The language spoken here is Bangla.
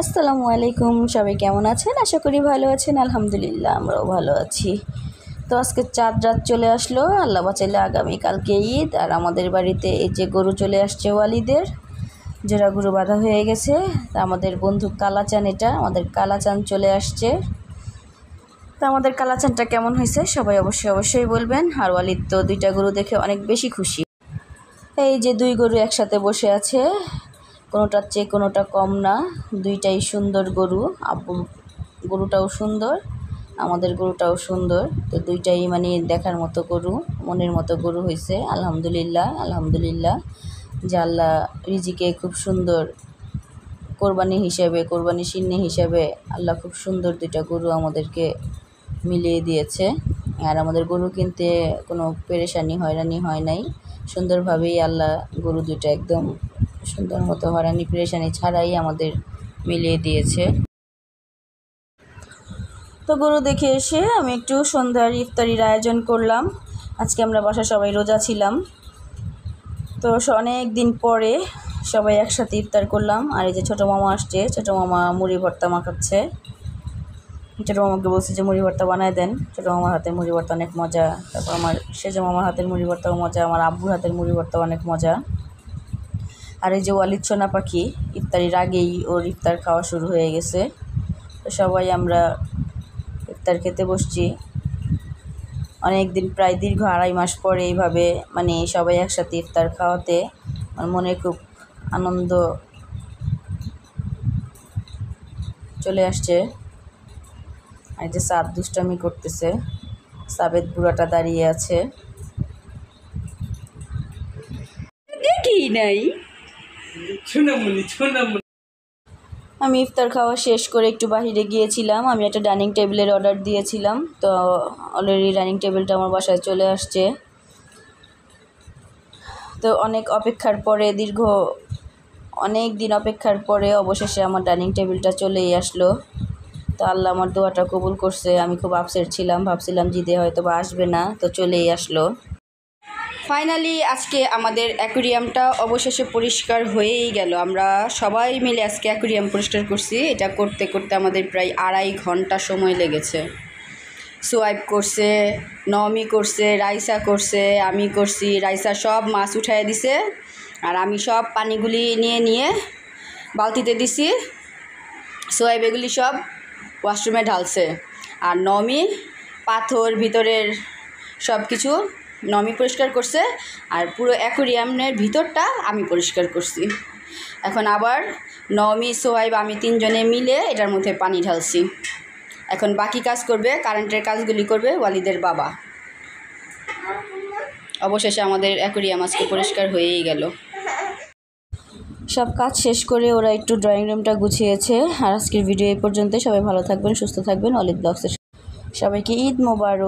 আসসালামু আলাইকুম, সবাই কেমন আছেন? আশা করি ভালো আছেন। আলহামদুলিল্লাহ, আমরাও ভালো আছি। তো আজকে চাঁদ রাত চলে আসলো, আল্লাহ বাঁচাইলে আগামীকালকে ঈদ। আর আমাদের বাড়িতে এই যে গরু চলে আসছে ওয়ালিদের, জোড়া গরু বাঁধা হয়ে গেছে। তা আমাদের বন্ধু কালাচান, এটা আমাদের কালাচান চলে আসছে। তো আমাদের কালাচানটা কেমন হয়েছে সবাই অবশ্যই বলবেন। আর ওয়ালিদ তো দুইটা গরু দেখে অনেক বেশি খুশি। এই যে দুই গরু একসাথে বসে আছে, কোনোটার চেয়ে কোনোটা কম না, দুইটাই সুন্দর গরু। আব্বুর গরুটাও সুন্দর, আমাদের গরুটাও সুন্দর। তো দুইটাই মানে দেখার মতো গরু, মনের মতো গরু হয়েছে। আলহামদুলিল্লাহ যে আল্লাহ রিজিকে খুব সুন্দর কোরবানি শিন্নি হিসেবে আল্লাহ খুব সুন্দর দুইটা গরু আমাদেরকে মিলিয়ে দিয়েছে। আর আমাদের গরু কিনতে কোনো পেরেশানি হয়রানি হয় নাই, সুন্দরভাবেই আল্লাহ গরু দুইটা একদম সুন্দর মতো হয়রানি পেরেশানি ছাড়াই আমাদের মিলিয়ে দিয়েছে। তো গরু দেখে এসে আমি একটু সন্ধ্যার ইফতারির আয়োজন করলাম। আজকে আমরা বাসায় সবাই রোজা ছিলাম, তো অনেক দিন পরে সবাই একসাথে ইফতার করলাম। আর এই যে ছোটো মামা আসছে, ছোটো মামা মুড়ি ভর্তা মাখাচ্ছে। ছোটো মামাকে বলছে যে মুড়ি ভর্তা বানায় দেন, ছোটো মামার হাতের মুড়ি ভর্তা অনেক মজা। তারপর আমার সেজো মামার হাতের মুড়ি ভর্তাও মজা, আমার আব্বুর হাতের মুড়ি ভর্তাও অনেক মজা। আর এই যে ওয়ালিদ সোনা পাখি, ইফতারির আগেই ওর ইফতার খাওয়া শুরু হয়ে গেছে। তো সবাই আমরা ইফতার খেতে বসছি অনেক দিন, প্রায় দীর্ঘ 2.5 মাস পরে এইভাবে মানে সবাই একসাথে ইফতার খাওয়াতে আমার মনে খুব আনন্দ চলে আসছে। আর যে সাদ দুষ্টামি করতেছে, সাবেদ বুড়াটা দাঁড়িয়ে আছে, দেখি নাই। আমি ইফতার খাওয়া শেষ করে একটু বাহিরে গিয়েছিলাম। আমি একটা ডাইনিং টেবিলের অর্ডার দিয়েছিলাম, তো অলরেডি ডাইনিং টেবিলটা আমার বাসায় চলে আসছে। তো দীর্ঘ অনেক দিন অপেক্ষার পরে অবশেষে আমার ডাইনিং টেবিলটা চলেই আসলো। তো আল্লাহ আমার দোয়াটা কবুল করছে। আমি খুব আপসেট ছিলাম, ভাবছিলাম জিদে হয়তো বা আসবে না, তো চলেই আসলো। ফাইনালি আজকে আমাদের অ্যাকুরিয়ামটা অবশেষে পরিষ্কার হয়েই গেল। আমরা সবাই মিলে আজকে অ্যাকুরিয়াম পরিষ্কার করছি। এটা করতে করতে আমাদের প্রায় 2.5 ঘন্টা সময় লেগেছে। সোয়াইপ করছে, নমি করছে, রাইসা করছে, আমি করছি। রাইসা সব মাছ উঠাই দিছে, আর আমি সব পানিগুলি নিয়ে বালতিতে দিছি। সোয়াইপ এগুলি সব ওয়াশরুমে ঢালছে। আর নমি পাথর ভিতরের সব কিছু নমি পরিষ্কার করছে, আর পুরো অ্যাকুরিয়ামের ভিতরটা আমি পরিষ্কার করছি। এখন আবার নমি, সোহাইব, আমি 3 জনে মিলে এটার মধ্যে পানি ঢালছি। এখন বাকি কাজ করবে, কারেন্টের কাজগুলি করবে ওয়ালিদের বাবা। অবশেষে আমাদের অ্যাকুরিয়াম আজকে পরিষ্কার হয়েই গেল। সব কাজ শেষ করে ওরা একটু ড্রয়িং রুমটা গুছিয়েছে। আর আজকের ভিডিও এই পর্যন্ত। সবাই ভালো থাকবেন, সুস্থ থাকবেন। ওয়ালিদ ব্লগসের সবাইকে ঈদ মোবারক।